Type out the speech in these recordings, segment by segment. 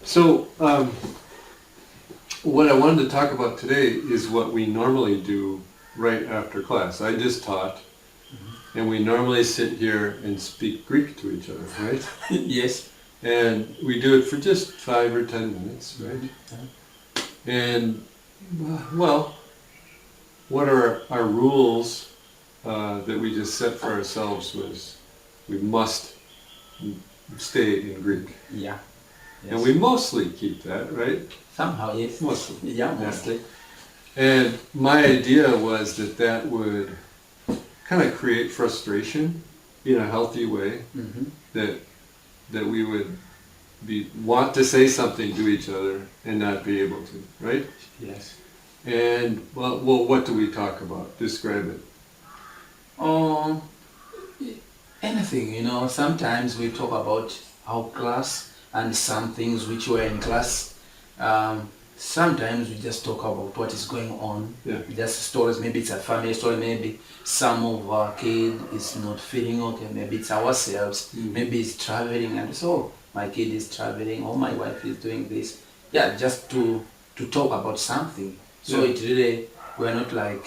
So, what I wanted to talk about today is what we normally do right after class. I just taught, and we normally sit here and speak Greek to each other, right? Yes. And we do it for just 5 or 10 minutes, right? And, well, what are our rules that we just set for ourselves was we must stay in Greek. Yeah. Yes. And we mostly keep that, right? Somehow, yes. Mostly. Yeah, mostly. And my idea was that that would kind of create frustration in a healthy way, that we would want to say something to each other and not be able to, right? Yes. And well, what do we talk about? Describe it. Um, Anything, sometimes we talk about our class and some things which were in class. Sometimes we just talk about what is going on. Yeah. Just stories, maybe it's a family story, maybe some of our kid is not feeling okay, maybe it's ourselves, maybe it's traveling and so my kid is traveling or my wife is doing this. Yeah, just to talk about something. So Yeah. it really, we're not like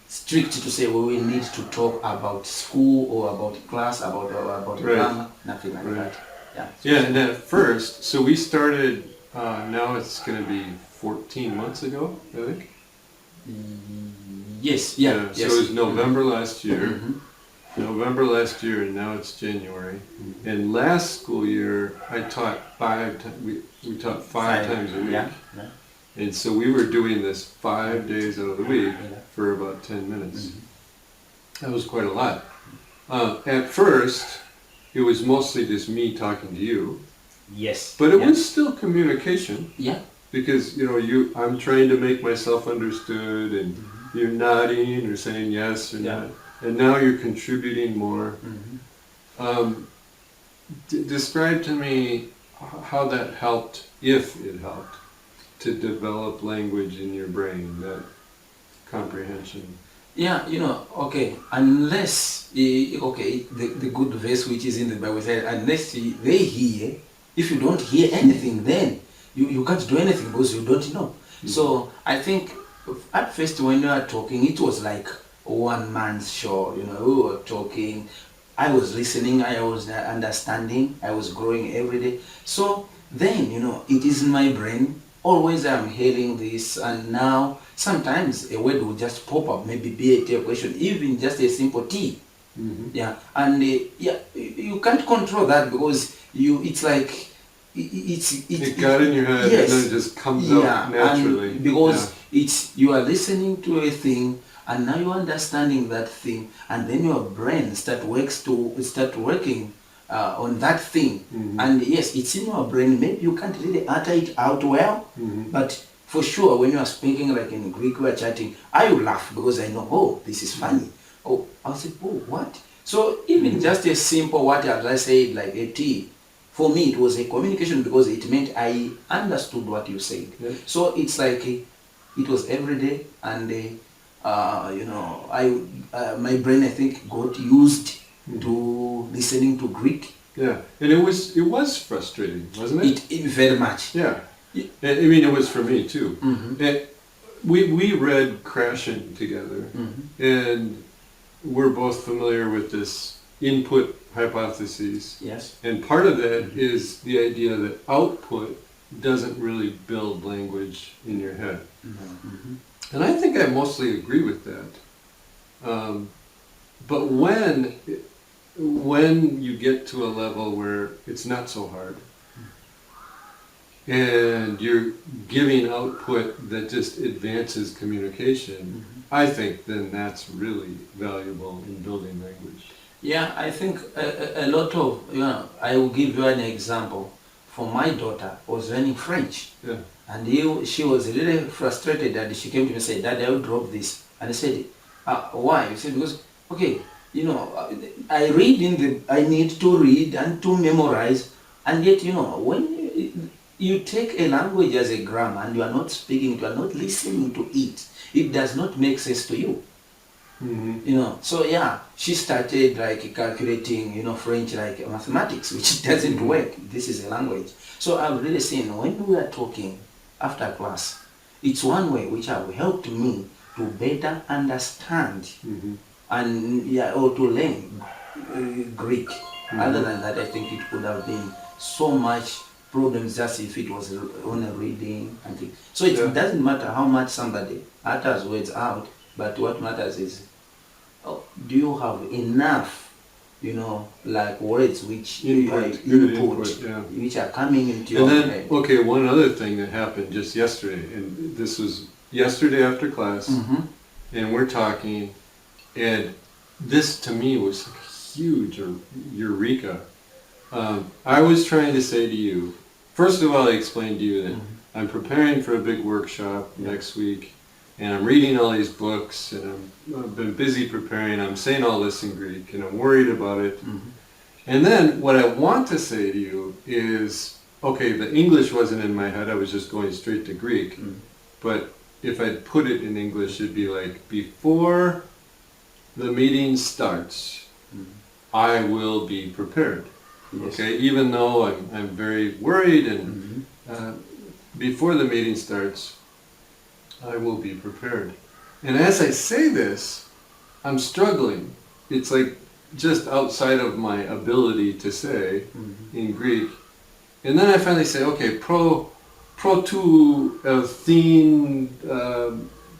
strict to say we will need to talk about school or about class, about Right. grammar, nothing like Right. that. Yeah. Yeah, and at first, so we started, now it's going to be 14 months ago, I think. Yes, yeah, So yes. it was November last year. Mhm. November last year, and now it's January. And last school year, I taught 5 times. We taught 5 times a week. Yeah, yeah. And so we were doing this 5 days out of the week Yeah. for about 10 minutes. That was quite a lot. At first, it was mostly just me talking to you, Yes. but it yeah. was still communication Yeah. because I'm trying to make myself understood, and you're nodding or saying yes or Yeah. not, and now you're contributing more. Describe to me how that helped, if it helped, to develop language in your brain, that comprehension. Yeah, okay, unless, the good verse which is in the Bible says, unless they hear, if you don't hear anything, then you can't do anything because you don't know. So I think at first when we were talking, it was like one man's show, we were talking, I was listening, I was understanding, I was growing every day. So then, it is in my brain, always I'm hearing this, and now sometimes a word will just pop up, maybe be a question, even just a simple T. Yeah, and you can't control that because it's like It got in your head, yes, and then it just comes out naturally. and because you are listening to a thing, and now you're understanding that thing, and then your brain start working on that thing. And yes, it's in your brain. Maybe you can't really utter it out well, but for sure, when you are speaking like in Greek, we are chatting, I will laugh because I know, oh, this is funny. Oh, I'll say, oh, what? So even just a simple what as I said, like a T, for me it was a communication because it meant I understood what you said. Yeah. So it's like it was every day, and my brain I think got used to listening to Greek. Yeah, and it was frustrating, wasn't it? It very much. Yeah, I mean it was for me too. We read Crashing together, and we're both familiar with this input hypothesis. Yes. And part of that is the idea that output doesn't really build language in your head. And I think I mostly agree with that. But when you get to a level where it's not so hard, and you're giving output that just advances communication, I think then that's really valuable in building language. Yeah, I think a lot of, I will give you an example. For my daughter was learning French. Yeah. And she was really frustrated, and she came to me and said, Dad, I will drop this. And I said, why? I said, because, okay, I need to read and to memorize, and yet, when you take a language as a grammar and you are not speaking it, you are not listening to it, it does not make sense to you. You know, so yeah, she started like calculating, you know, French like mathematics, which doesn't work. This is a language. So I've really seen when we are talking after class, it's one way which have helped me to better understand and yeah, or to learn Greek. Other than that, I think it could have been so much problems just if it was on a reading and things. So it doesn't matter how much somebody utters words out, but what matters is, do you have enough, you know, like words which Input, which are coming into your And then, head. okay, one other thing that happened just yesterday, and this was yesterday after class, and we're talking, and this to me was like a huge eureka. I was trying to say to you, first of all, I explained to you that I'm preparing for a big workshop next week, and I'm reading all these books, and I've been busy preparing, I'm saying all this in Greek, and I'm worried about it. And then what I want to say to you is, okay, the English wasn't in my head, I was just going straight to Greek, but if I'd put it in English, it'd be like, before the meeting starts, I will be prepared. Okay, even though I'm very worried, and before the meeting starts, I will be prepared. And as I say this, I'm struggling. It's like just outside of my ability to say in Greek. And then I finally say, okay, pro tu elthin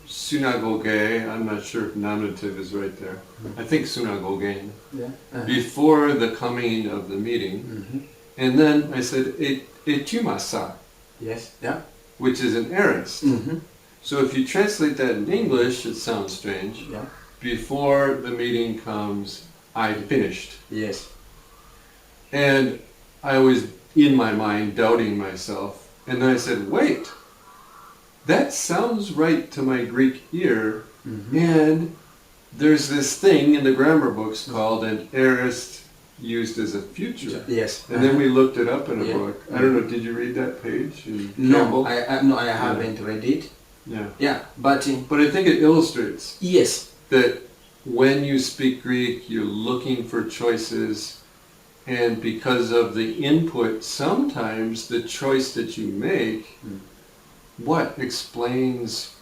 synagogue. I'm not sure if nominative is right there. I think synagogein. Before the coming of the meeting. And then I said, etumasa. Yes, yeah. Which is an aorist. So if you translate that in English, it sounds strange. Yeah. Before the meeting comes, I finished. Yes. And I was in my mind doubting myself. And then I said, wait, that sounds right to my Greek ear. And there's this thing in the grammar books called an aorist used as a future. Yes. And then we looked it up in a book. I don't know, did you read that page in Campbell? No, I haven't read it. Yeah. Yeah, but I think it illustrates that when you speak Greek, you're looking for choices, and because of the input, sometimes the choice that you make, explains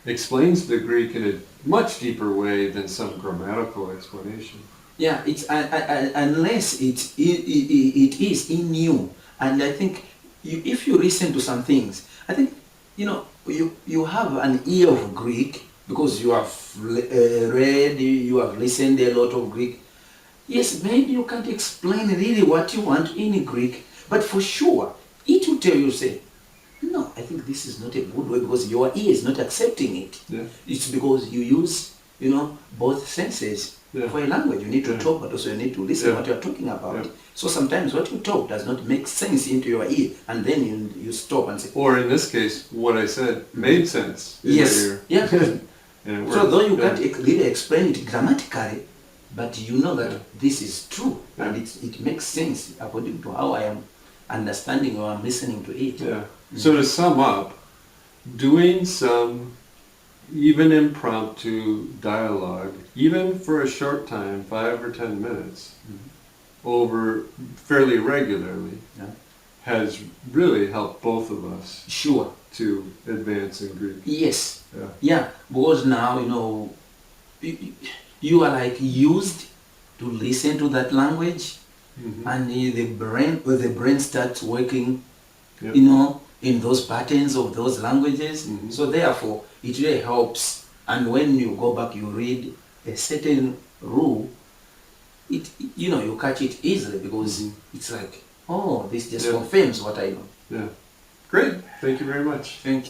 the Greek in a much deeper way than some grammatical explanation. Yeah, it's unless it is in you, and I think if you listen to some things, I think you have an ear of Greek because you have read, you have listened a lot of Greek. Yes, maybe you can't explain really what you want in Greek, but for sure it will tell you, say, no, I think this is not a good way because your ear is not accepting it. It's because you use, both senses. For a language, you need to talk, but also you need to listen what you're talking about. So sometimes what you talk does not make sense into your ear, and then you stop and say... Or in this case, what I said made sense in your ear. Yeah. And it worked. So though you can't really explain it grammatically, but you know that this is true, and it makes sense according to how I am understanding or I'm listening to it. Yeah. So to sum up, doing some even impromptu dialogue, even for a short time, 5 or 10 minutes, over fairly regularly, has really helped both of us. Sure. To advance in Greek. Yes. Yeah. Because now, you are like used to listen to that language, and the brain starts working, in those patterns of those languages. So therefore, it really helps. And when you go back, you read a certain rule, you catch it easily because it's like, oh, this just confirms what I know. Yeah. Great. Thank you very much. Thank you.